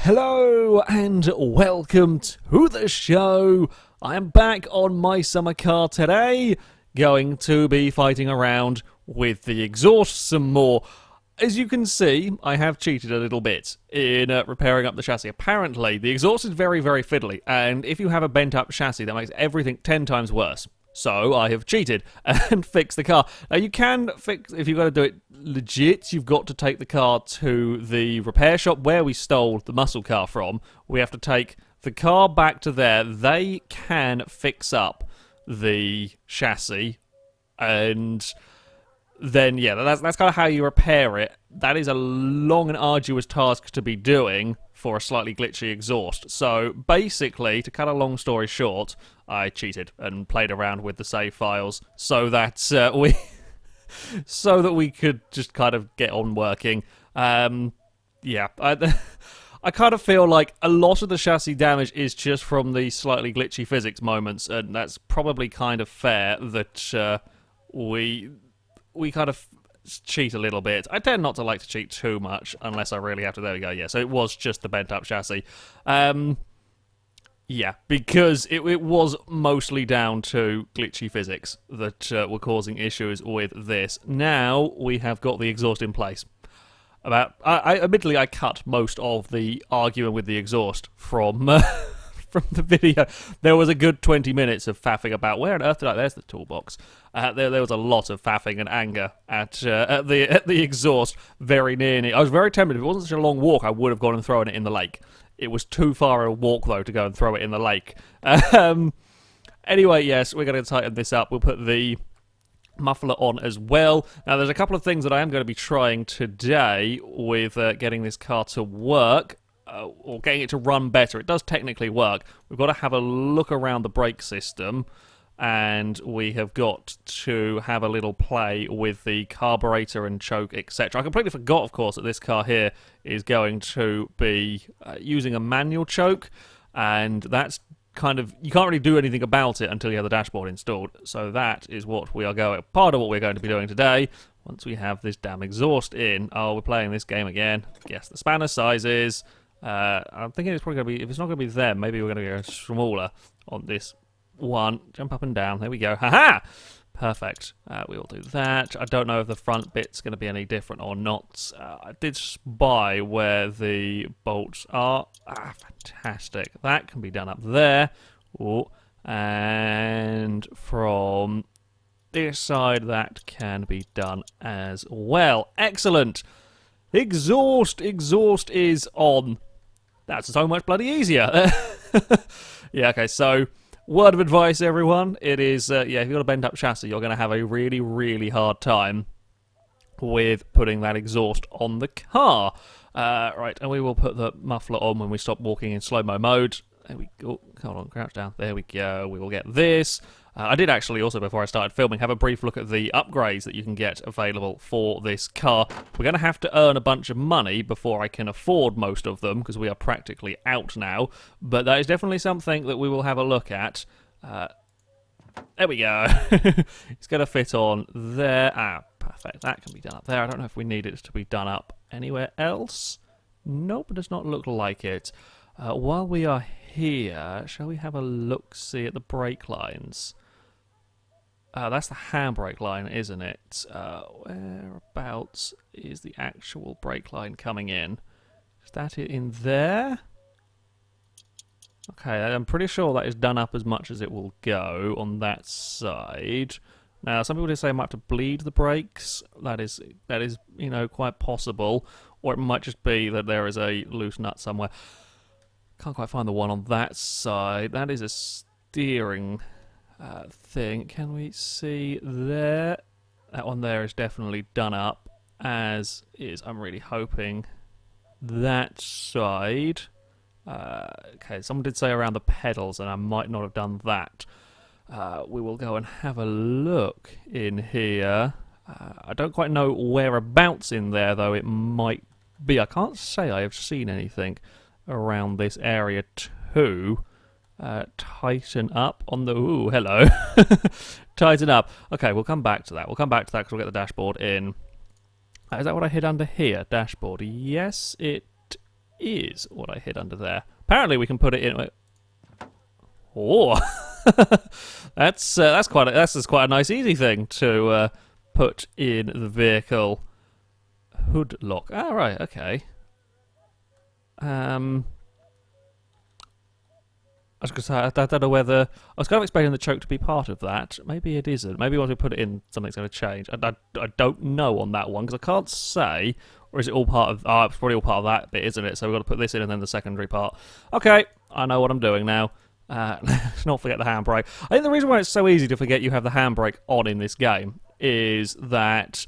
Hello and welcome to the show. I am back on my summer car today, going to be fighting around with the exhaust some more. As you can see, I have cheated a little bit in repairing up the chassis. Apparently, the exhaust is very, very fiddly, and if you have a bent up chassis, that makes everything 10 times worse. So I have cheated and fixed the car. Now you can fix, if you've got to do it legit, you've got to take the car to the repair shop where we stole the muscle car from. We have to take the car back to there. They can fix up the chassis, and then yeah, that's kind of how you repair it. That is a long and arduous task to be doing for a slightly glitchy exhaust. So basically, to cut a long story short, I cheated and played around with the save files so that we could just kind of get on working. Yeah, I kind of feel like a lot of the chassis damage is just from the slightly glitchy physics moments, and that's probably kind of fair that we kind of cheat a little bit. I tend not to like to cheat too much unless I really have to. There we go. Yeah, so it was just the bent up chassis. Yeah, because it was mostly down to glitchy physics that were causing issues with this. Now we have got the exhaust in place. Admittedly, I cut most of the arguing with the exhaust from from the video. There was a good 20 minutes of faffing about where on earth did I... There's the toolbox. There was a lot of faffing and anger at the exhaust very near me. I was very tempted. If it wasn't such a long walk, I would have gone and thrown it in the lake. It was too far a walk, though, to go and throw it in the lake. Anyway, yes, we're going to tighten this up. We'll put the muffler on as well. Now, there's a couple of things that I am going to be trying today with getting this car to work. Or getting it to run better. It does technically work. We've got to have a look around the brake system, and we have got to have a little play with the carburetor and choke, etc. I completely forgot, of course, that this car here is going to be using a manual choke, and that's kind of... You can't really do anything about it until you have the dashboard installed. So that is what we are going... Part of what we're going to be doing today, once we have this damn exhaust in. Oh, we're playing this game again. Guess the spanner sizes... I'm thinking it's probably going to be, if it's not going to be them, maybe we're going to go smaller on this one. Jump up and down. There we go. Haha! Perfect. We will do that. I don't know if the front bit's going to be any different or not. I did spy where the bolts are. Ah, fantastic. That can be done up there. Ooh. And from this side, that can be done as well. Excellent! Exhaust is on. That's so much bloody easier. Yeah, okay, so word of advice, everyone. It is, yeah, if you've got a bent up chassis, you're going to have a really, really hard time with putting that exhaust on the car. Right, and we will put the muffler on when we stop walking in slow-mo mode. There we go. Hold on, crouch down. There we go. We will get this. I did actually also, before I started filming, have a brief look at the upgrades that you can get available for this car. We're going to have to earn a bunch of money before I can afford most of them, because we are practically out now. But that is definitely something that we will have a look at. There we go. It's going to fit on there. Ah, perfect. That can be done up there. I don't know if we need it to be done up anywhere else. Nope, it does not look like it. While we are here, shall we have a look-see at the brake lines? That's the handbrake line, isn't it? Whereabouts is the actual brake line coming in? Is that it in there? Okay, I'm pretty sure that is done up as much as it will go on that side. Now, some people do say I might have to bleed the brakes. That is, you know, quite possible. Or it might just be that there is a loose nut somewhere. Can't quite find the one on that side. That is a steering thing. Can we see there? That one there is definitely done up, as is, I'm really hoping, that side. Okay, someone did say around the pedals, and I might not have done that. We will go and have a look in here. I don't quite know whereabouts in there, though it might be. I can't say I have seen anything around this area too. Tighten up on the... Ooh, hello. Tighten up. Okay, we'll come back to that. We'll come back to that because we'll get the dashboard in. Is that what I hid under here? Dashboard. Yes, it is what I hid under there. Apparently we can put it in... Oh! that's quite a nice easy thing to put in the vehicle. Hood lock. Ah, right, okay. I was going to say, I don't know whether... I was kind of expecting the choke to be part of that. Maybe it isn't. Maybe once we put it in, something's going to change. I don't know on that one, because I can't say. Or is it all part of... Oh, it's probably all part of that bit, isn't it? So we've got to put this in and then the secondary part. Okay, I know what I'm doing now. Let's not forget the handbrake. I think the reason why it's so easy to forget you have the handbrake on in this game is that...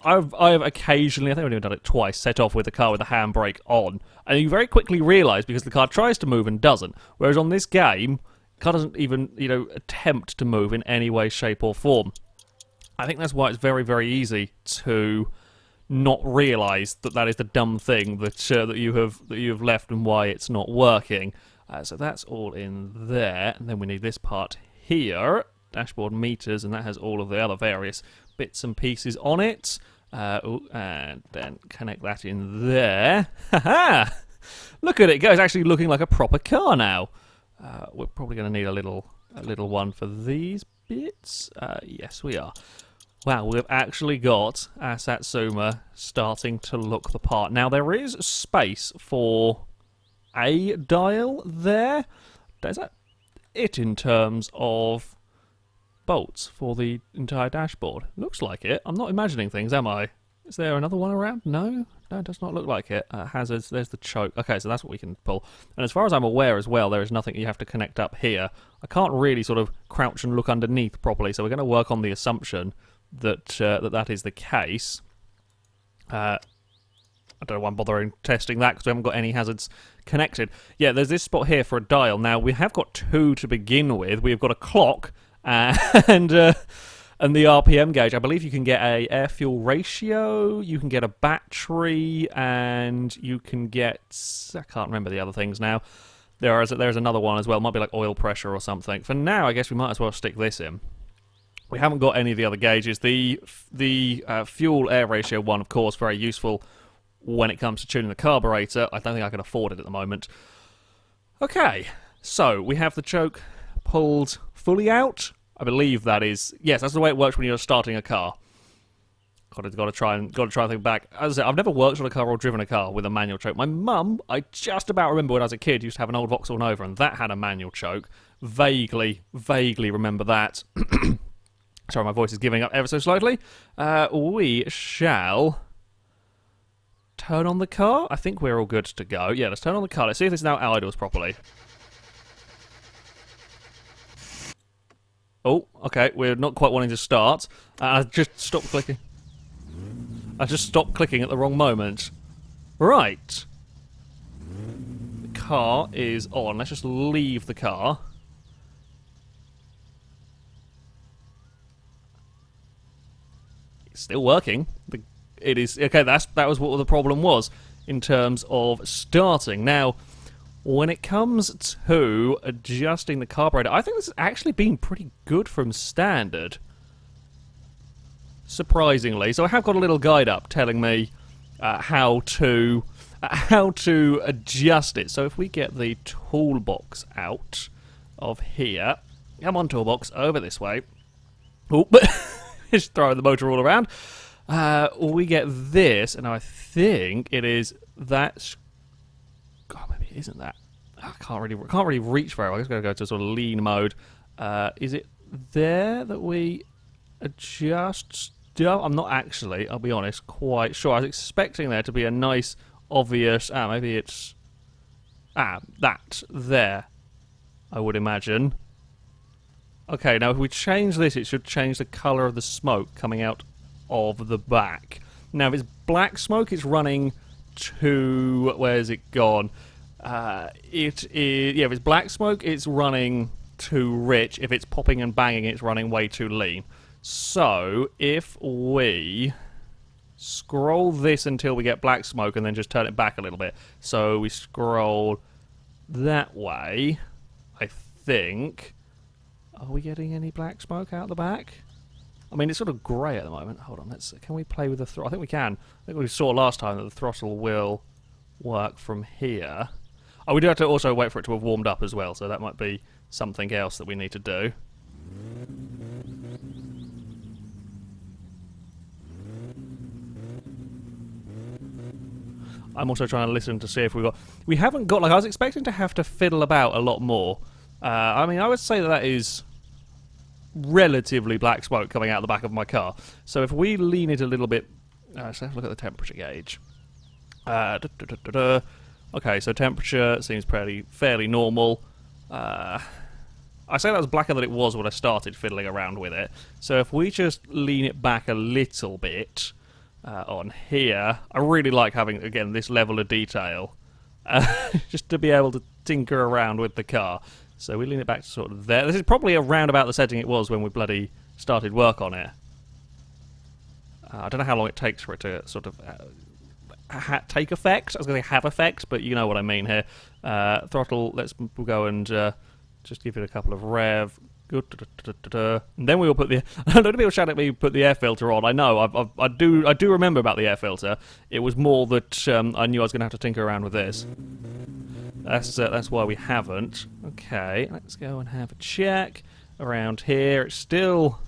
I've occasionally, I think I've even done it twice, set off with the car with the handbrake on, and you very quickly realise because the car tries to move and doesn't. Whereas on this game, the car doesn't even, attempt to move in any way, shape, or form. I think that's why it's very, very easy to not realise that that is the dumb thing that you have left and why it's not working. So that's all in there, and then we need this part here, dashboard meters, and that has all of the other various bits and pieces on it. And then connect that in there. Haha! Look at it go! It's actually looking like a proper car now. We're probably going to need a little one for these bits. Yes, we are. Wow, we've actually got our Satsuma starting to look the part. Now there is space for a dial there. Is that it in terms of bolts for the entire dashboard? Looks like it. I'm not imagining things, am I? Is there another one around? No, it does not look like it. Hazards, there's the choke. Okay, so that's what we can pull. And as far as I'm aware as well, there is nothing you have to connect up here. I can't really sort of crouch and look underneath properly, so we're going to work on the assumption that that is the case. I don't know why I'm bothering testing that because we haven't got any hazards connected. Yeah, there's this spot here for a dial. Now, we have got two to begin with. We've got a clock and the RPM gauge. I believe you can get a air-fuel ratio, you can get a battery, and you can get... I can't remember the other things now. There's another one as well. It might be like oil pressure or something. For now, I guess we might as well stick this in. We haven't got any of the other gauges. The fuel-air ratio one, of course, very useful when it comes to tuning the carburetor. I don't think I can afford it at the moment. Okay, so we have the choke pulled fully out. I believe that is... Yes, that's the way it works when you're starting a car. Got to try and think back. As I said, I've never worked on a car or driven a car with a manual choke. My mum, I just about remember when I was a kid, used to have an old Vauxhall Nova, and that had a manual choke. Vaguely remember that. Sorry, my voice is giving up ever so slightly. We shall turn on the car. I think we're all good to go. Yeah, let's turn on the car. Let's see if this now idles properly. Oh, okay, we're not quite wanting to start. I just stopped clicking. I just stopped clicking at the wrong moment. Right. The car is on. Let's just leave the car. It's still working. It is... Okay, that was what the problem was in terms of starting. Now... When it comes to adjusting the carburetor, I think this has actually been pretty good from standard. Surprisingly. So I have got a little guide up telling me how to adjust it. So if we get the toolbox out of here. Come on, toolbox, over this way. Oh, just throwing the motor all around. We get this, and I think it is that... God, maybe it isn't that. I can't really reach very well. I'm just going to go to sort of lean mode. Is it there that we adjust stuff? I'm not actually, I'll be honest, quite sure. I was expecting there to be a nice, obvious... maybe it's... that there, I would imagine. Okay, now if we change this, it should change the colour of the smoke coming out of the back. Now, if it's black smoke, it's running... to... Where's it gone? It is... Yeah, if it's black smoke, it's running too rich. If it's popping and banging, it's running way too lean. So, if we scroll this until we get black smoke and then just turn it back a little bit. So, we scroll that way, I think. Are we getting any black smoke out the back? I mean, it's sort of grey at the moment. Hold on, can we play with the throttle? I think we can. I think we saw last time that the throttle will work from here. Oh, we do have to also wait for it to have warmed up as well, so that might be something else that we need to do. I'm also trying to listen to see if we haven't got, like, I was expecting to have to fiddle about a lot more. I mean, I would say that is relatively black smoke coming out the back of my car. So if we lean it a little bit, let's have a look at the temperature gauge. Okay, so temperature seems fairly normal. I say that was blacker than it was when I started fiddling around with it. So if we just lean it back a little bit on here, I really like having, again, this level of detail. Just to be able to tinker around with the car. So we lean it back to sort of there. This is probably around about the setting it was when we bloody started work on it. I don't know how long it takes for it to sort of take effect. I was going to say have effect, but you know what I mean here. Throttle, we'll go and just give it a couple of rev. Good. And then we will put the... I don't know if people shout at me put the air filter on. I know, I do remember about the air filter. It was more that I knew I was going to have to tinker around with this. That's why we haven't. Okay, let's go and have a check around here. It's still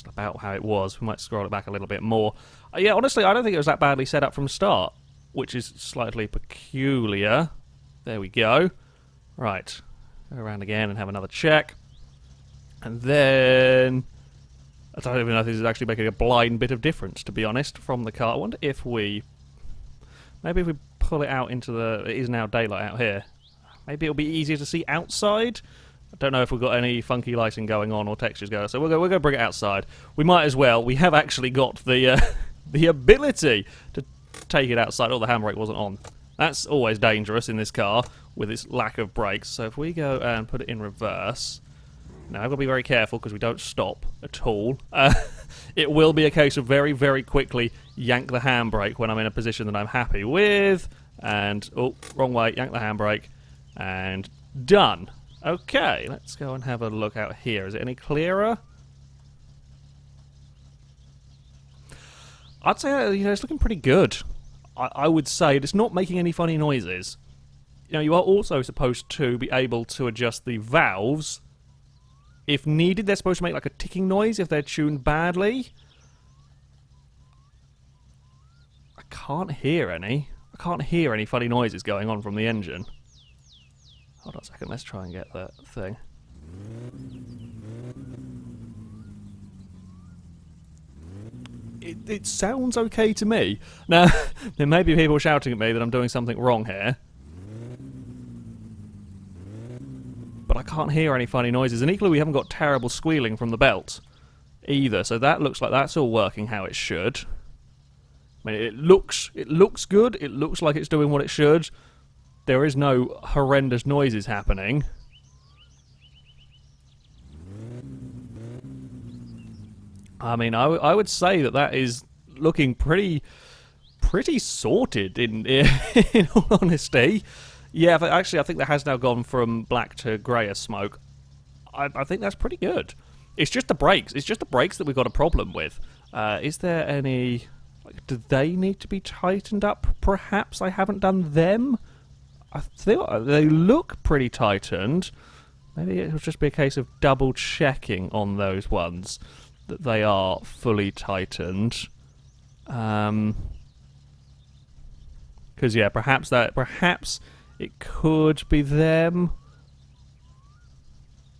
about how it was. We might scroll it back a little bit more. Yeah, honestly, I don't think it was that badly set up from the start, which is slightly peculiar. There we go. Right, go around again and have another check. And then... I don't even know if this is actually making a blind bit of difference, to be honest, from the car. I wonder if we... Maybe if we pull it out into the... It is now daylight out here. Maybe it'll be easier to see outside? I don't know if we've got any funky lighting going on or textures going on, so we're going to bring it outside. We might as well. We have actually got the the ability to take it outside. Oh, the handbrake wasn't on. That's always dangerous in this car with its lack of brakes. So if we go and put it in reverse... Now, I've got to be very careful because we don't stop at all. It will be a case of very, very quickly yank the handbrake when I'm in a position that I'm happy with. And, oh, wrong way, yank the handbrake. And done. Okay, let's go and have a look out here. Is it any clearer? I'd say, it's looking pretty good. I would say it's not making any funny noises. You are also supposed to be able to adjust the valves. If needed, they're supposed to make like a ticking noise if they're tuned badly. I can't hear any. I can't hear any funny noises going on from the engine. Hold on a second, let's try and get that thing. It sounds okay to me. Now, there may be people shouting at me that I'm doing something wrong here. But I can't hear any funny noises. And equally, we haven't got terrible squealing from the belt either. So that looks like that's all working how it should. I mean, it looks good. It looks like it's doing what it should. There is no horrendous noises happening. I mean, I would say that is looking pretty sorted in all honesty. Yeah, but actually, I think that has now gone from black to greyer smoke. I think that's pretty good. It's just the brakes. It's just the brakes that we've got a problem with. Is there any... Like, do they need to be tightened up, perhaps? I haven't done them. I feel they look pretty tightened. Maybe it'll just be a case of double-checking on those ones that they are fully tightened. Because, yeah, perhaps it could be them.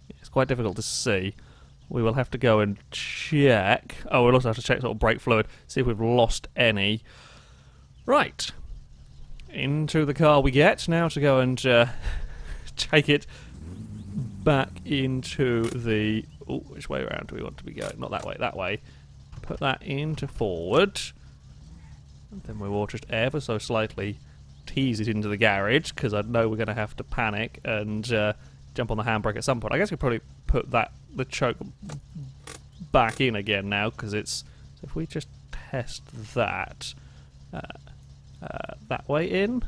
It's quite difficult to see. We will have to go and check. Oh, we'll also have to check sort of brake fluid, see if we've lost any. Right. Into the car we get now to go and take it back into the... Oh, which way around do we want to be going? Not that way, that way. Put that into forward. And then we will just ever so slightly tease it into the garage, because I know we're going to have to panic and jump on the handbrake at some point. I guess we probably put the choke back in again now, because it's... So if we just test that that way in.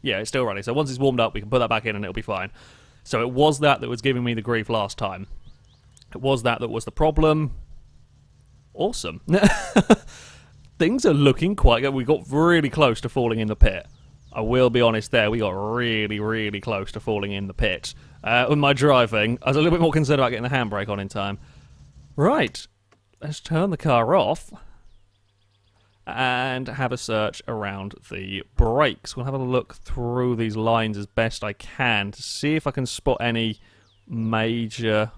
Yeah, it's still running. So once it's warmed up, we can put that back in and it'll be fine. So it was that was giving me the grief last time. It was that was the problem. awesome. Things are looking quite good. We got really close to falling in the pit. I will be honest there, we got really, really close to falling in the pit. With my driving, I was a little bit more concerned about getting the handbrake on in time. Right, let's turn the car off and have a search around the brakes. We'll have a look through these lines as best I can to see if I can spot any major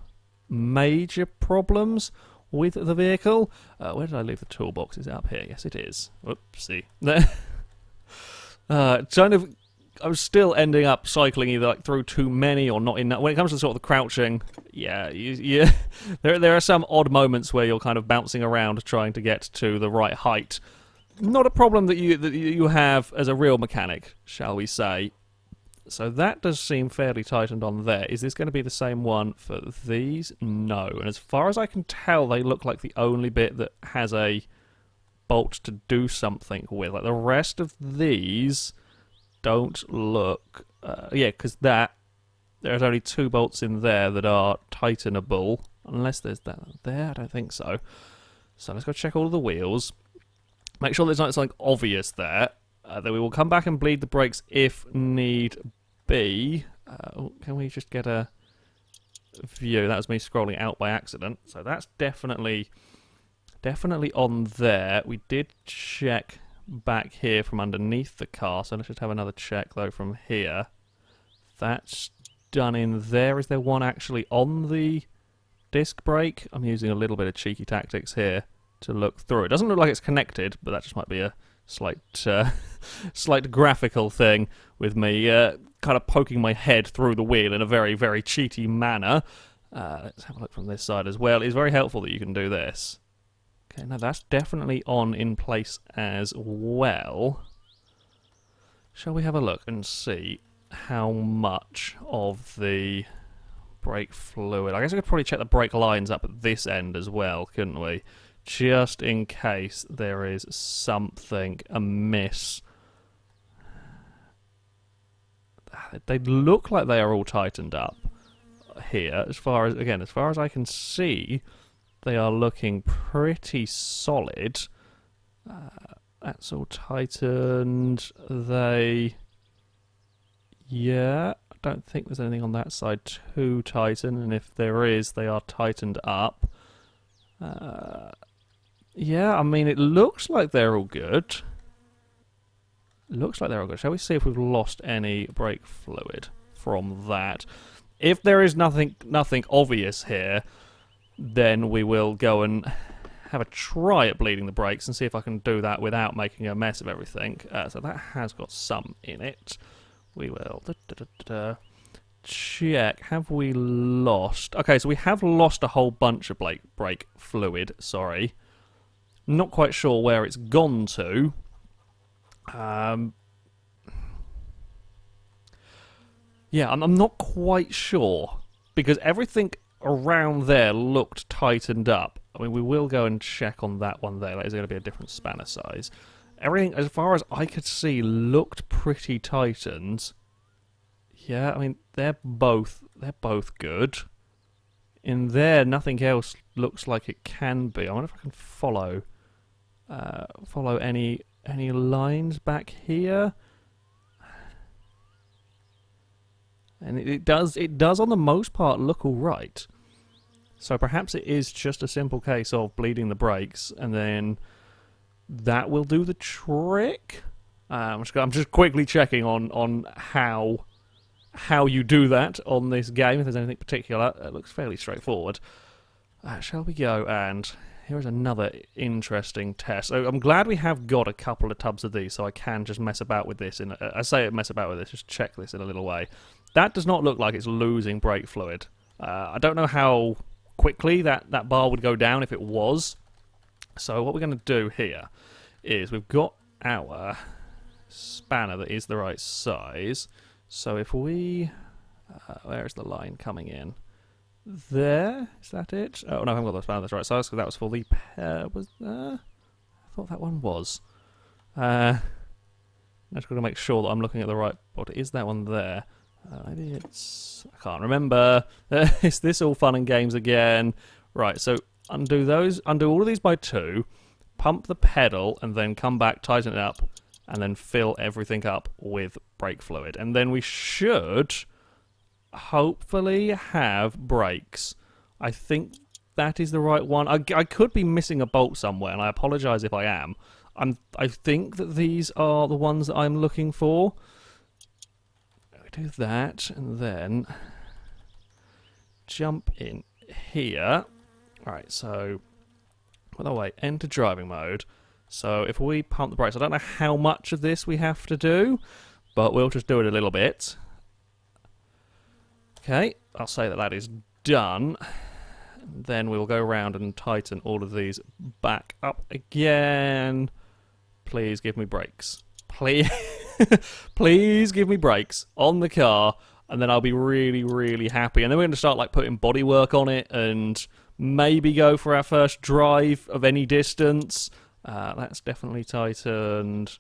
problems with the vehicle. Where did I leave the toolbox? Is it up here? Yes, it is. Whoopsie. I was still ending up cycling either like through too many or not enough. When it comes to sort of the crouching, there are some odd moments where you're kind of bouncing around trying to get to the right height. Not a problem that you have as a real mechanic, shall we say. So that does seem fairly tightened on there. Is this going to be the same one for these? No. And as far as I can tell, they look like the only bit that has a bolt to do something with. Like the rest of these don't look... because there's only 2 bolts in there that are tightenable. Unless there's that there, I don't think so. So let's go check all of the wheels. Make sure there's not something obvious there. Then we will come back and bleed the brakes if need be. Can we just get a view? That was me scrolling out by accident. So that's definitely on there. We did check back here from underneath the car. So let's just have another check though from here. That's done in there. Is there one actually on the disc brake? I'm using a little bit of cheeky tactics here to look through. It doesn't look like it's connected, but that just might be a slight graphical thing with me kind of poking my head through the wheel in a very, very cheaty manner. Let's have a look from this side as well. It's very helpful that you can do this. Okay, now that's definitely on in place as well. Shall we have a look and see how much of the brake fluid... I guess I could probably check the brake lines up at this end as well, couldn't we? Just in case there is something amiss. They look like they are all tightened up here. As far as I can see, they are looking pretty solid. That's all tightened. I don't think there's anything on that side too tightened, and if there is, they are tightened up. I mean, it looks like they're all good. Shall we see if we've lost any brake fluid from that? If there is nothing obvious here, then we will go and have a try at bleeding the brakes and see if I can do that without making a mess of everything. So that has got some in it. We will check. Have we lost? Okay, so we have lost a whole bunch of brake fluid. Sorry. Not quite sure where it's gone to. I'm not quite sure, because everything around there looked tightened up. I mean, we will go and check on that one there. That is going to be a different spanner size. Everything, as far as I could see, looked pretty tightened. Yeah, I mean, they're both good. In there, nothing else looks like it can be. I wonder if I can follow any lines back here. And it does on the most part look all right. So perhaps it is just a simple case of bleeding the brakes, and then that will do the trick. I'm just quickly checking on how you do that on this game. If there's anything particular, it looks fairly straightforward. Shall we go? And here is another interesting test. So I'm glad we have got a couple of tubs of these, so I can just mess about with this. I say mess about with this, just check this in a little way. That does not look like it's losing brake fluid. I don't know how quickly that bar would go down if it was. So what we're going to do here is we've got our spanner that is the right size. So if we... where is the line coming in? There? Is that it? Oh, no, I haven't got the spanner that's right size, because that was for the... I thought that one was. I'm just going to make sure that I'm looking at the right... What is that one there? Maybe it's... I can't remember. Is this all fun and games again? Right, so undo those, undo all of these by 2, pump the pedal, and then come back, tighten it up, and then fill everything up with brake fluid. And then we should hopefully have brakes. I think that is the right one. I could be missing a bolt somewhere, and I apologise if I am. I think that these are the ones that I'm looking for. We do that, and then jump in here. Alright, so by the way, enter driving mode. So if we pump the brakes, I don't know how much of this we have to do, but we'll just do it a little bit. Okay, I'll say that that is done. Then we'll go around and tighten all of these back up again. Please give me brakes. Please, please give me brakes on the car, and then I'll be really, really happy. And then we're going to start like putting bodywork on it, and maybe go for our first drive of any distance. That's definitely tightened,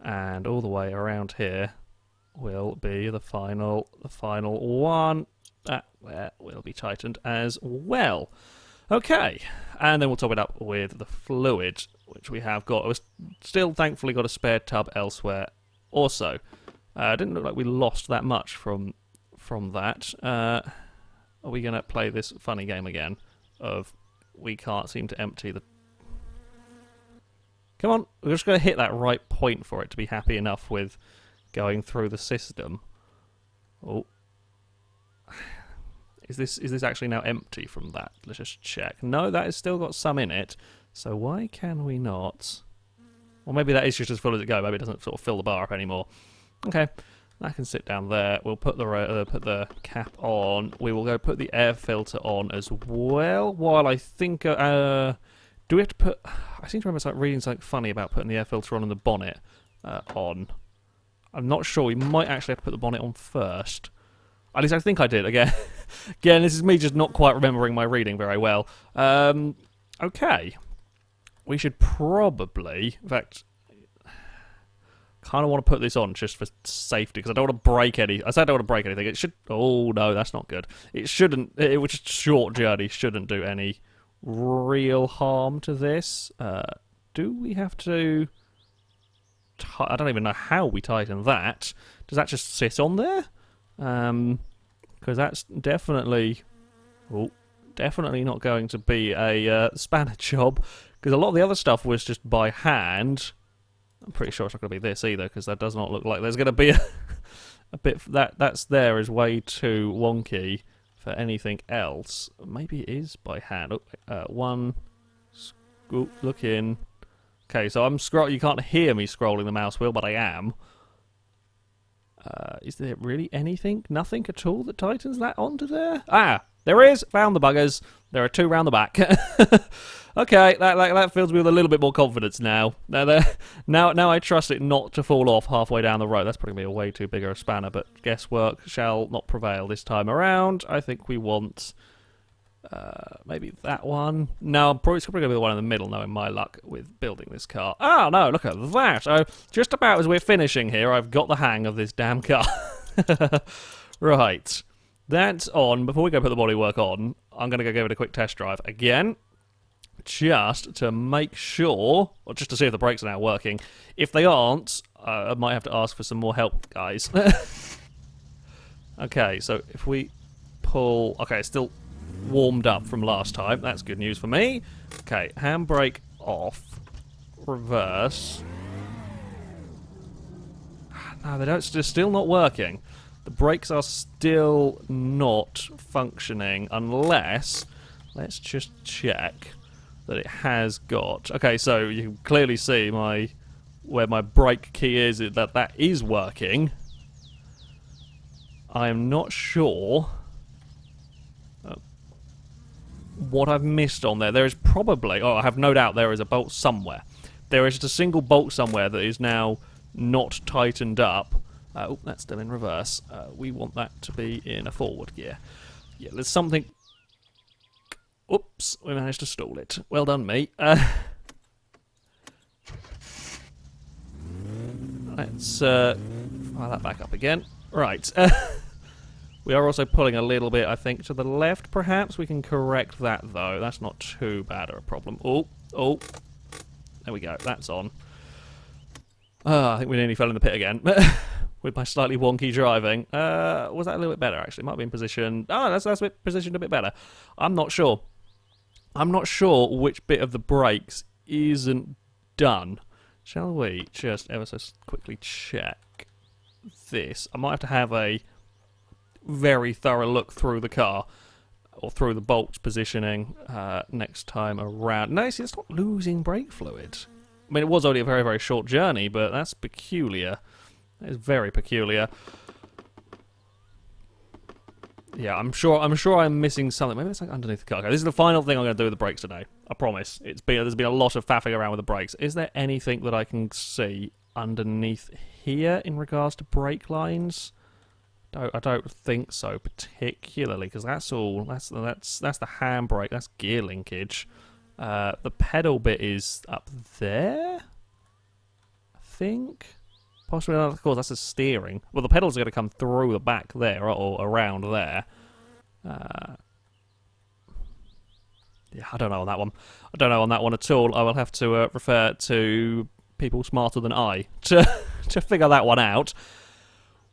and all the way around here will be the final one. That there will be tightened as well. Okay, and then we'll top it up with the fluid, which we have got. We've still thankfully got a spare tub elsewhere. Also, didn't look like we lost that much from that. Are we going to play this funny game again of we can't seem to empty the... Come on, we're just going to hit that right point for it to be happy enough with going through the system. Oh. Is this actually now empty from that? Let's just check. No, that has still got some in it. So why can we not... Well, maybe that is just as full as it goes. Maybe it doesn't sort of fill the bar up anymore. Okay, that can sit down there. We'll put the cap on. We will go put the air filter on as well. While I think... do we have to put... I seem to remember reading something funny about putting the air filter on and the bonnet on. I'm not sure. We might actually have to put the bonnet on first. At least I think I did. Again, this is me just not quite remembering my reading very well. Okay. We should probably... In fact, kind of want to put this on just for safety, because I don't want to break any... I said I don't want to break anything. It should... Oh, no, that's not good. It shouldn't... It was just a short journey. Shouldn't do any real harm to this. Do we have to... I don't even know how we tighten that. Does that just sit on there? Because that's definitely... Oh, definitely not going to be a spanner job, because a lot of the other stuff was just by hand. I'm pretty sure it's not going to be this either, because that does not look like there's going to be a bit... That's there is way too wonky for anything else. Maybe it is by hand. Oh, one... Look in... Okay, so I'm you can't hear me scrolling the mouse wheel, but I am. Is there really anything? Nothing at all that tightens that onto there? Ah, there is! Found the buggers. There are 2 round the back. Okay, that fills me with a little bit more confidence now. Now I trust it not to fall off halfway down the road. That's probably a way too big a spanner, but guesswork shall not prevail this time around. I think we want... maybe that one. No, it's probably going to be the one in the middle, knowing my luck with building this car. Oh, no, look at that. Oh, just about as we're finishing here, I've got the hang of this damn car. Right. That's on. Before we go put the bodywork on, I'm going to go give it a quick test drive again, just to make sure, or just to see if the brakes are now working. If they aren't, I might have to ask for some more help, guys. Okay, so if we pull... Okay, it's still... warmed up from last time. That's good news for me. Okay, handbrake off. Reverse. No, they're still not working. The brakes are still not functioning unless... Let's just check that it has got... Okay, so you can clearly see where my brake key is, that is working. I am not sure... what I've missed on there. There is probably... Oh, I have no doubt there is a bolt somewhere. There is just a single bolt somewhere that is now not tightened up. Oh, that's still in reverse. We want that to be in a forward gear. Yeah, there's something... Oops, we managed to stall it. Well done, me. Let's fire that back up again. Right. We are also pulling a little bit, I think, to the left, perhaps. We can correct that, though. That's not too bad of a problem. Oh, oh. There we go. That's on. I think we nearly fell in the pit again. With my slightly wonky driving. Was that a little bit better, actually? It might have been positioned... Oh, that's positioned a bit better. I'm not sure. I'm not sure which bit of the brakes isn't done. Shall we just ever so quickly check this? I might have a very thorough look through the car, or through the bolts positioning next time around. No, see, it's not losing brake fluid. I mean, it was only a very, very short journey, but that's peculiar. That is very peculiar. Yeah, I'm sure I'm missing something. Maybe it's like underneath the car. Okay, this is the final thing I'm going to do with the brakes today. I promise. There's been a lot of faffing around with the brakes. Is there anything that I can see underneath here in regards to brake lines? I don't think so, particularly, because that's all. That's the handbrake. That's gear linkage. The pedal bit is up there, I think. Possibly, of course, that's the steering. Well, the pedals are going to come through the back there, or around there. Yeah, I don't know on that one. I don't know on that one at all. I will have to refer to people smarter than I to figure that one out.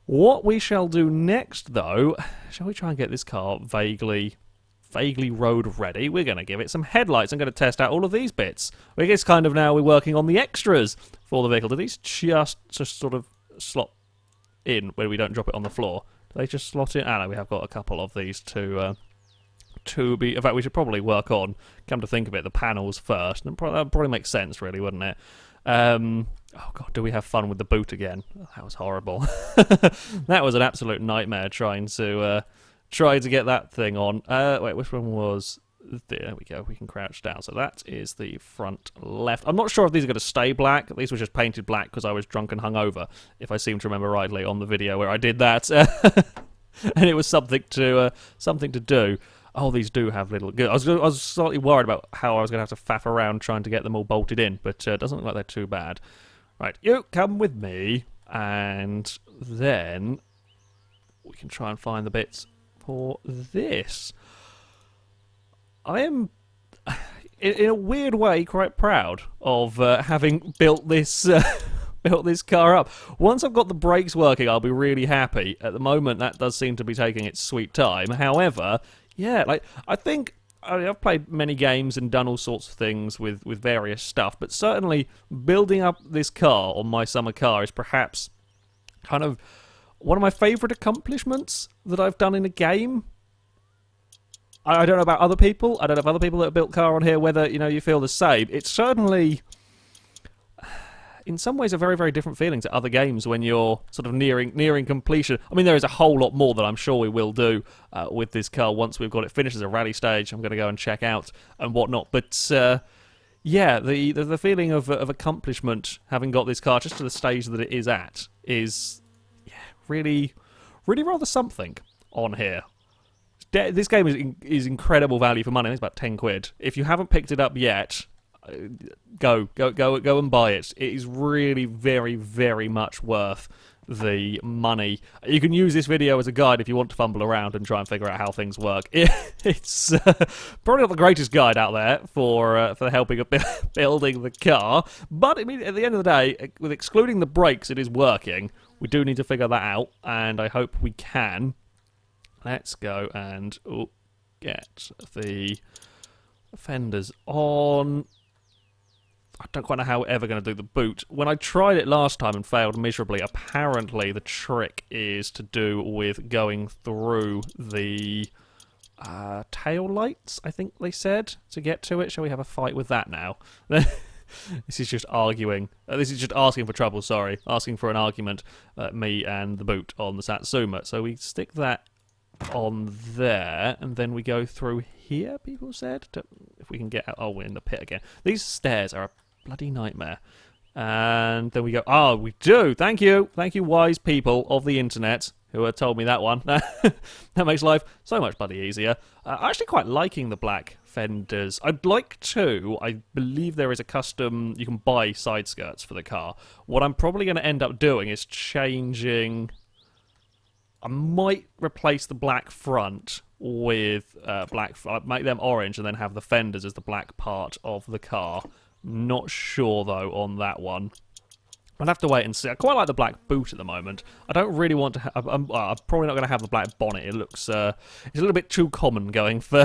What we shall do next, though, shall we try and get this car vaguely road ready? We're going to give it some headlights. I'm going to test out all of these bits. I guess kind of now we're working on the extras for the vehicle. Do these just sort of slot in where we don't drop it on the floor? Do they just slot in? Ah, no, we have got a couple of these to be... In fact, we should probably work on, come to think of it, the panels first. That would probably make sense, really, wouldn't it? Oh, God, do we have fun with the boot again? Oh, that was horrible. That was an absolute nightmare trying to get that thing on. Wait, which one was... There we go, we can crouch down. So that is the front left. I'm not sure if these are going to stay black. These were just painted black because I was drunk and hungover, if I seem to remember rightly on the video where I did that. And it was something to do. Oh, these do have little... I was slightly worried about how I was going to have to faff around trying to get them all bolted in, but it doesn't look like they're too bad. Right, you come with me, and then we can try and find the bits for this. I am, in a weird way, quite proud of having built this car up. Once I've got the brakes working, I'll be really happy. At the moment, that does seem to be taking its sweet time. However, yeah, like I've played many games and done all sorts of things with various stuff, but certainly building up this car on my summer car is perhaps kind of one of my favourite accomplishments that I've done in a game. I don't know about other people. I don't know if other people that have built car on here, whether, you know, you feel the same. It's certainly, in some ways, a very, very different feeling to other games when you're sort of nearing completion. I mean, there is a whole lot more that I'm sure we will do with this car once we've got it finished as a rally stage. I'm going to go and check out and whatnot. But, yeah, the feeling of accomplishment, having got this car just to the stage that it is at, is really, really rather something on here. This game is incredible value for money. It's about 10 quid. If you haven't picked it up yet, go and buy it. It is really very, very much worth the money. You can use this video as a guide if you want to fumble around and try and figure out how things work. It's probably not the greatest guide out there for helping building the car, but I mean, at the end of the day, with excluding the brakes, it is working. We do need to figure that out, and I hope we can. Let's go and get the fenders on. I don't quite know how we're ever going to do the boot. When I tried it last time and failed miserably, apparently the trick is to do with going through the tail lights, I think they said, to get to it. Shall we have a fight with that now? This is just arguing. This is just asking for trouble, sorry. Asking for an argument, me and the boot on the Satsuma. So we stick that on there, and then we go through here, people said. If we can get out. Oh, we're in the pit again. These stairs are a bloody nightmare. And then we go, oh, we do. Thank you, wise people of the internet who have told me that one. That makes life so much bloody easier. I'm actually quite liking the black fenders. I'd like to. I believe there is a custom, you can buy side skirts for the car. What I'm probably going to end up doing is changing... I might replace the black front with make them orange and then have the fenders as the black part of the car. Not sure, though, on that one. I'll have to wait and see. I quite like the black boot at the moment. I don't really want to have... I'm probably not going to have the black bonnet. It looks... it's a little bit too common going for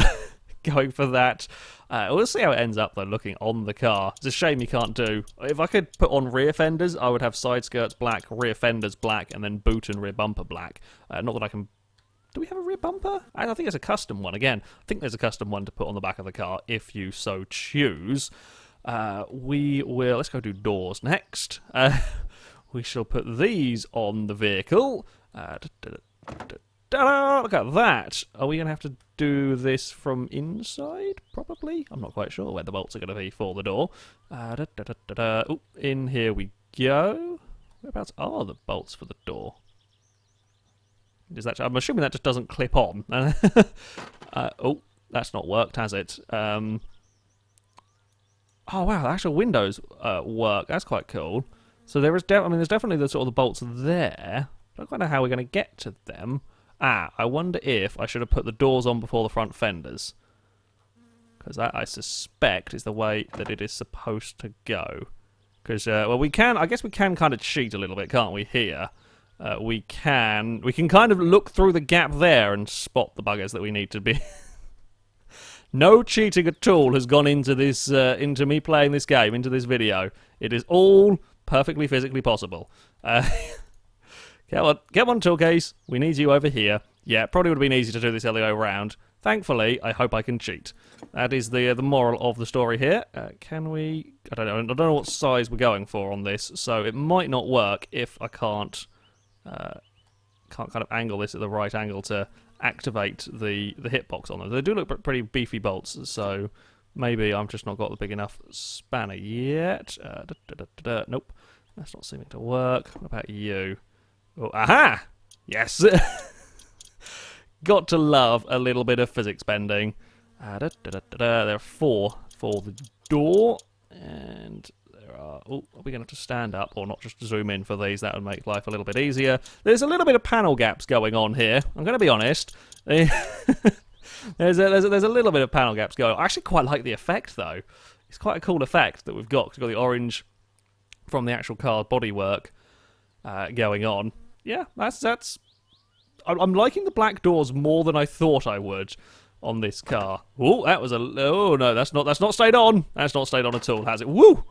going for that. We'll see how it ends up, though, looking on the car. It's a shame you can't do... If I could put on rear fenders, I would have side skirts black, rear fenders black, and then boot and rear bumper black. Not that I can... Do we have a rear bumper? I think it's a custom one. Again, I think there's a custom one to put on the back of the car if you so choose. We will... Let's go do doors next. We shall put these on the vehicle. Look at that! Are we going to have to do this from inside? Probably. I'm not quite sure where the bolts are going to be for the door. Ooh, in here we go. Whereabouts are the bolts for the door? Is that? I'm assuming that just doesn't clip on. Oh, that's not worked, has it? Oh wow, the actual windows work. That's quite cool. So there is, there's definitely the sort of the bolts there. I don't quite know how we're going to get to them. I wonder if I should have put the doors on before the front fenders, because that I suspect is the way that it is supposed to go. Because well, we can. I guess we can kind of cheat a little bit, can't we? Here, we can kind of look through the gap there and spot the buggers that we need to be. No cheating at all has gone into this, into me playing this game, into this video. It is all perfectly physically possible. Come on, Toolcase. We need you over here. Yeah, probably would have been easy to do this the other way around. Thankfully, I hope I can cheat. That is the moral of the story here. Can we... I don't know what size we're going for on this, so it might not work if I can't kind of angle this at the right angle to activate the hitbox on them. They do look pretty beefy bolts, so maybe I've just not got the big enough spanner yet. Nope, that's not seeming to work. What about you? Oh, aha! Yes! Got to love a little bit of physics bending. There are 4 for the door, and there are... Oh, are we going to have to stand up or not just zoom in for these? That would make life a little bit easier. There's a little bit of panel gaps going on here. I'm going to be honest. There's a little bit of panel gaps going on. I actually quite like the effect, though. It's quite a cool effect that we've got. We've got the orange from the actual car bodywork going on. Yeah, that's... I'm liking the black doors more than I thought I would on this car. Oh, that was a... Oh, no, that's not stayed on. That's not stayed on at all, has it? Woo!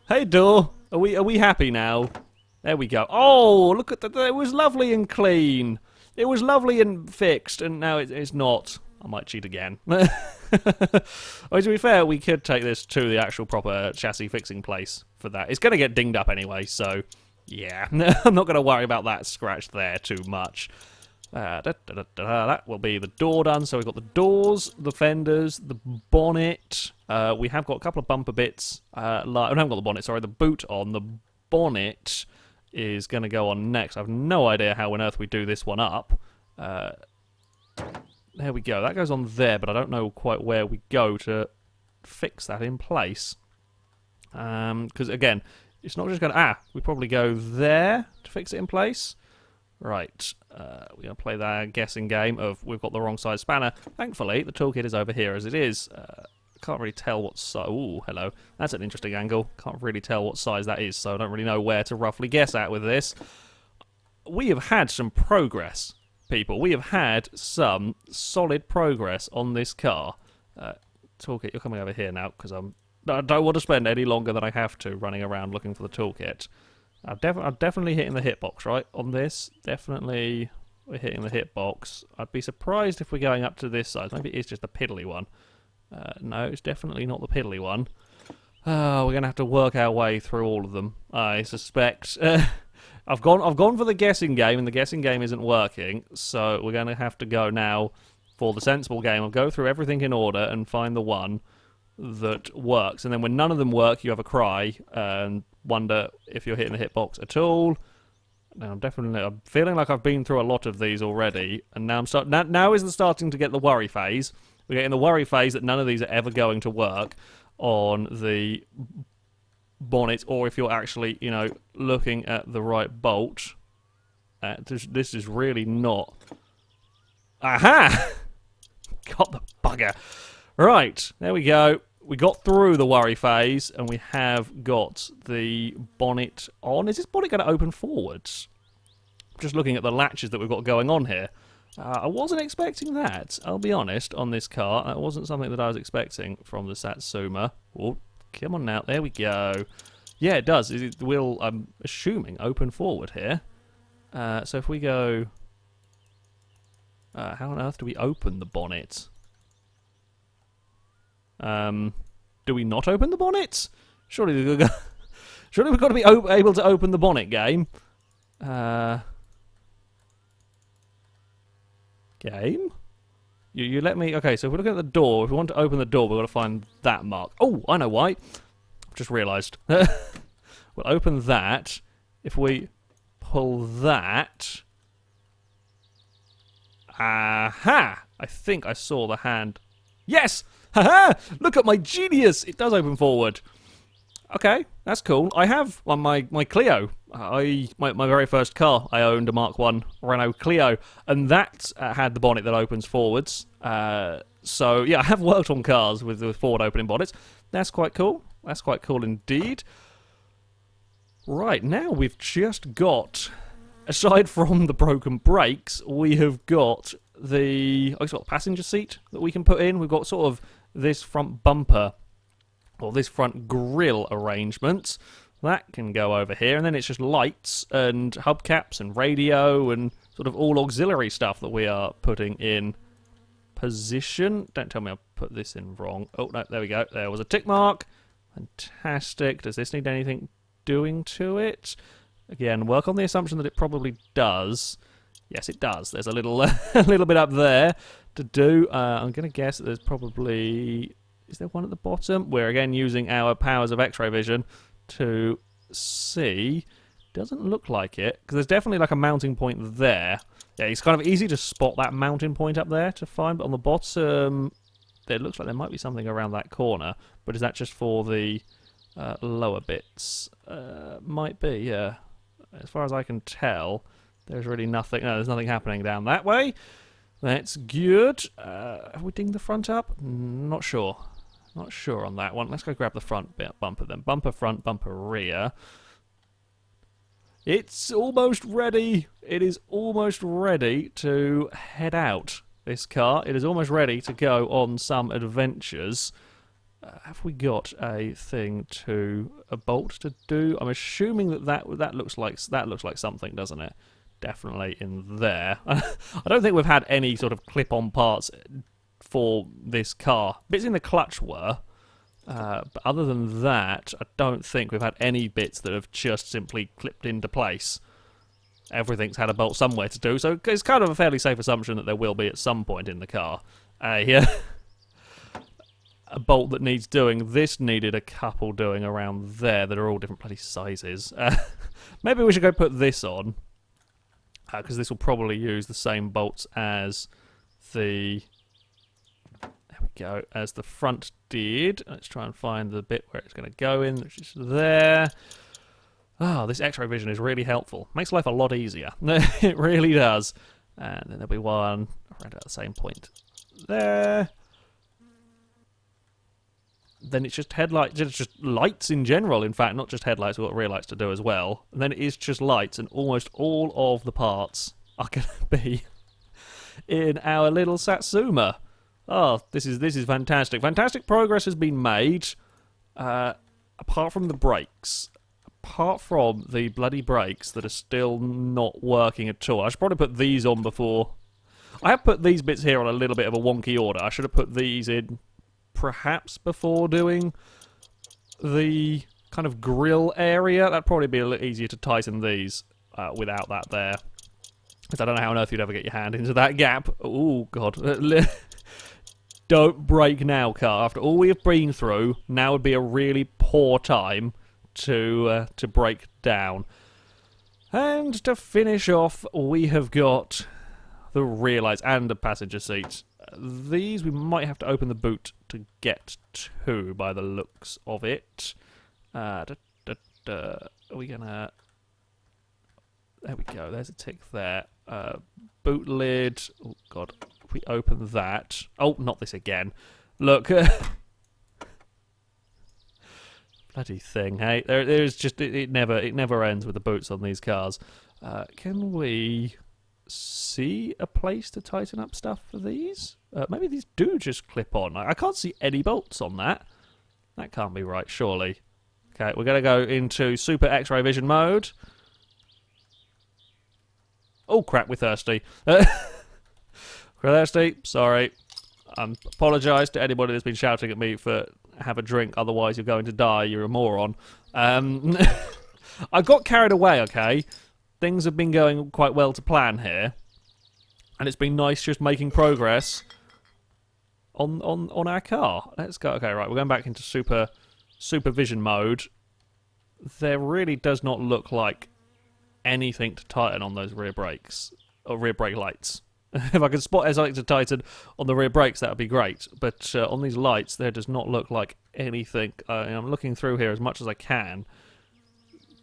Hey, door. Are we happy now? There we go. Oh, look at that. It was lovely and clean. It was lovely and fixed, and now it's not. I might cheat again. Well, to be fair, we could take this to the actual proper chassis fixing place for that. It's going to get dinged up anyway, so yeah. I'm not going to worry about that scratch there too much. That will be the door done. So we've got the doors, the fenders, the bonnet. We have got a couple of bumper bits. We haven't got the bonnet, sorry, the boot on. The bonnet is going to go on next. I have no idea how on earth we do this one up. There we go. That goes on there, but I don't know quite where we go to fix that in place. Because, again, it's not just going to... we probably go there to fix it in place. Right. We're going to play that guessing game of we've got the wrong size spanner. Thankfully, the toolkit is over here as it is. Can't really tell what size... Ooh, hello. That's an interesting angle. Can't really tell what size that is, so I don't really know where to roughly guess at with this. We have had some progress, people. We have had some solid progress on this car. Toolkit, you're coming over here now, because I don't want to spend any longer than I have to running around looking for the toolkit. I'm definitely hitting the hitbox, right, on this. Definitely we're hitting the hitbox. I'd be surprised if we're going up to this size. Maybe it's just the piddly one. No, it's definitely not the piddly one. We're going to have to work our way through all of them, I suspect. I've gone for the guessing game, and the guessing game isn't working, so we're going to have to go now for the sensible game. I'll go through everything in order and find the one that works. And then when none of them work, you have a cry and wonder if you're hitting the hitbox at all. Now I'm feeling like I've been through a lot of these already, and now now is starting to get the worry phase. We're getting the worry phase that none of these are ever going to work on the bonnet, or if you're actually, you know, looking at the right bolt. This is really not... Aha! Got the bugger. Right, there we go. We got through the worry phase, and we have got the bonnet on. Is this bonnet going to open forwards? Just looking at the latches that we've got going on here. I wasn't expecting that, I'll be honest, on this car. That wasn't something that I was expecting from the Satsuma. Oh, come on now, there we go. Yeah, it does. It will, I'm assuming, open forward here. So if we go... how on earth do we open the bonnet? Do we not open the bonnet? Surely we've got to be able to open the bonnet, game. Game? You let me... Okay, so if we're looking at the door, if we want to open the door, we've got to find that mark. Oh, I know why. Just realised. We'll open that. If we pull that... Aha! I think I saw the hand. Yes! Haha! Look at my genius! It does open forward. Okay, that's cool. I have on my Clio. My very first car, I owned a Mark 1 Renault Clio, and that had the bonnet that opens forwards. So yeah, I have worked on cars with forward opening bonnets. That's quite cool. That's quite cool indeed. Right, now we've just got, aside from the broken brakes, we have got the passenger seat that we can put in. We've got sort of this front bumper, or this front grille arrangement. That can go over here, and then it's just lights and hubcaps and radio and sort of all auxiliary stuff that we are putting in position. Don't tell me I put this in wrong. Oh, no, there we go. There was a tick mark. Fantastic. Does this need anything doing to it? Again, work on the assumption that it probably does. Yes, it does. There's a little a little bit up there to do. I'm going to guess that there's probably... Is there one at the bottom? We're again using our powers of X-ray vision to see. Doesn't look like it, because there's definitely like a mounting point there. Yeah, it's kind of easy to spot that mounting point up there to find, but on the bottom, it looks like there might be something around that corner. But is that just for the lower bits? Might be, yeah. As far as I can tell, there's really nothing. No, there's nothing happening down that way. That's good. Have we dinged the front up? Not sure. Not sure on that one. Let's go grab the front bumper then. Bumper front, bumper rear. It's almost ready. It is almost ready to head out, this car. It is almost ready to go on some adventures. Have we got a bolt to do? I'm assuming that looks like something, doesn't it? Definitely in there. I don't think we've had any sort of clip-on parts for this car. Bits in the clutch were, but other than that, I don't think we've had any bits that have just simply clipped into place. Everything's had a bolt somewhere to do, so it's kind of a fairly safe assumption that there will be at some point in the car a bolt that needs doing. This needed a couple doing around there that are all different bloody sizes. Maybe we should go put this on, because this will probably use the same bolts as the... There we go, as the front did. Let's try and find the bit where it's going to go in, which is there. Oh, this X-ray vision is really helpful. Makes life a lot easier. It really does. And then there'll be one around about the same point there. Then it's just headlights, just lights in general, in fact, not just headlights, we've got rear lights to do as well. And then it is just lights, and almost all of the parts are going to be in our little Satsuma. Oh, this is fantastic. Fantastic progress has been made, apart from the brakes. Apart from the bloody brakes that are still not working at all. I should probably put these on before... I have put these bits here on a little bit of a wonky order. I should have put these in perhaps before doing the kind of grill area. That'd probably be a little easier to tighten these without that there. Because I don't know how on earth you'd ever get your hand into that gap. Oh, God. Don't brake now, car. After all we have been through, now would be a really poor time to break down. And to finish off, we have got the rear lights and the passenger seats. These we might have to open the boot to get to, by the looks of it. Are we gonna... There we go, there's a tick there. Boot lid. Oh, God. If we open that... Oh, not this again. Look. Bloody thing, hey? There's just... It never ends with the boots on these cars. Can we see a place to tighten up stuff for these? Maybe these do just clip on. I can't see any bolts on that. That can't be right, surely. Okay, we're going to go into Super X-Ray Vision mode. Oh, crap, we're thirsty. We're thirsty, sorry. Apologise to anybody that's been shouting at me for have a drink, otherwise you're going to die, you're a moron. I got carried away, okay? Things have been going quite well to plan here. And it's been nice just making progress on our car. Let's go. Okay, right, we're going back into Supervision mode. There really does not look like anything to tighten on those rear brakes, or rear brake lights. If I could spot something to tighten on the rear brakes, that would be great. But on these lights, there does not look like anything. I'm looking through here as much as I can.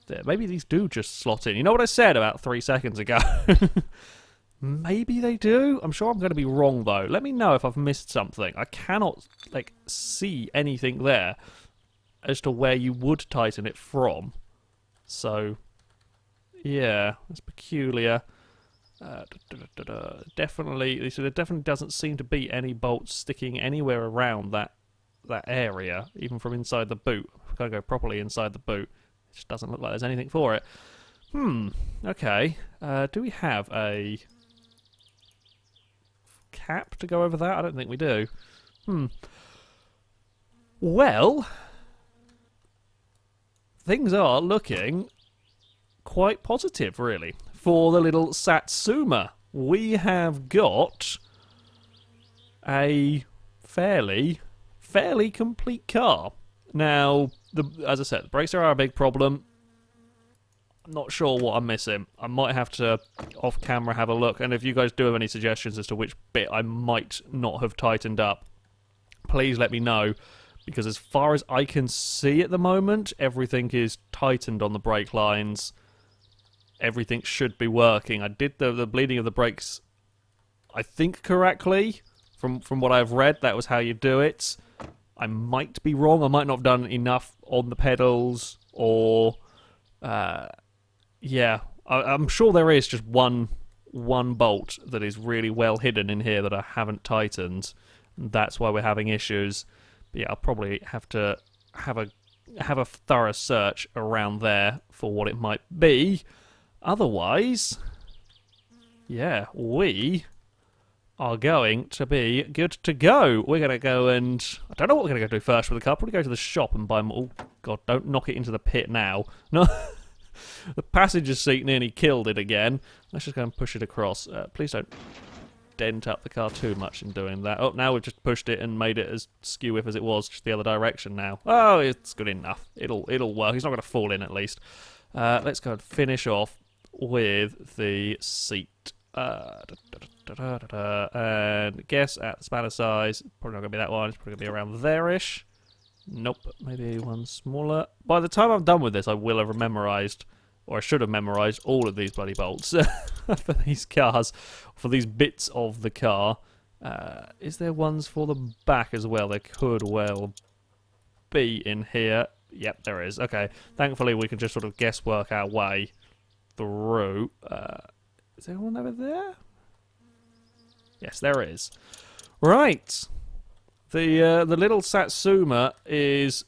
There, maybe these do just slot in. You know what I said about 3 seconds ago? Maybe they do. I'm sure I'm going to be wrong, though. Let me know if I've missed something. I cannot, like, see anything there as to where you would tighten it from. So... yeah, that's peculiar. Definitely, so there definitely doesn't seem to be any bolts sticking anywhere around that area, even from inside the boot. We've got to go properly inside the boot. It just doesn't look like there's anything for it. Okay. Do we have a cap to go over that? I don't think we do. Well, things are looking quite positive, really. For the little Satsuma, we have got a fairly complete car. Now, as I said, the brakes are a big problem. I'm not sure what I'm missing. I might have to, off camera, have a look. And if you guys do have any suggestions as to which bit I might not have tightened up, please let me know. Because as far as I can see at the moment, everything is tightened on the brake lines. Everything should be working. I did the bleeding of the brakes, I think, correctly. From what I've read, that was how you do it. I might be wrong. I might not have done enough on the pedals, or... yeah, I'm sure there is just one bolt that is really well hidden in here that I haven't tightened. That's why we're having issues. But yeah, I'll probably have to have a thorough search around there for what it might be. Otherwise, yeah, we are going to be good to go. We're going to go and... I don't know what we're going to go do first with the car. Probably go to the shop and buy more... Oh, God, don't knock it into the pit now. No, the passenger seat nearly killed it again. Let's just go and push it across. Please don't dent up the car too much in doing that. Oh, now we've just pushed it and made it as skew-whiff as it was, just the other direction now. Oh, it's good enough. It'll work. It's not going to fall in, at least. Let's go and finish off with the seat. And guess at the spanner size, probably not going to be that one, it's probably going to be around there-ish. Nope, maybe one smaller. By the time I'm done with this, I will have memorised, or I should have memorised, all of these bloody bolts for these cars, for these bits of the car. Is there ones for the back as well? There could well be in here. Yep, there is. Okay, thankfully we can just sort of guesswork our way through. Is there one over there? Yes, there is. Right. The little Satsuma is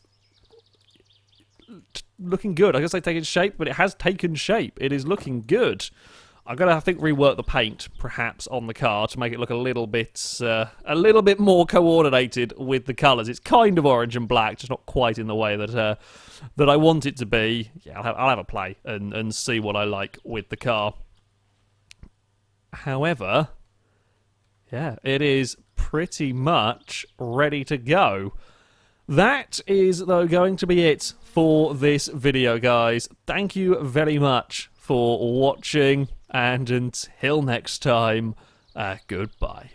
looking good. I guess they've taken shape, but it has taken shape. It is looking good. I'm gonna, I think, rework the paint perhaps on the car to make it look a little bit more coordinated with the colours. It's kind of orange and black, just not quite in the way that that I want it to be. Yeah, I'll have a play and see what I like with the car. However, yeah, it is pretty much ready to go. That is, though, going to be it for this video, guys. Thank you very much for watching, and until next time, goodbye.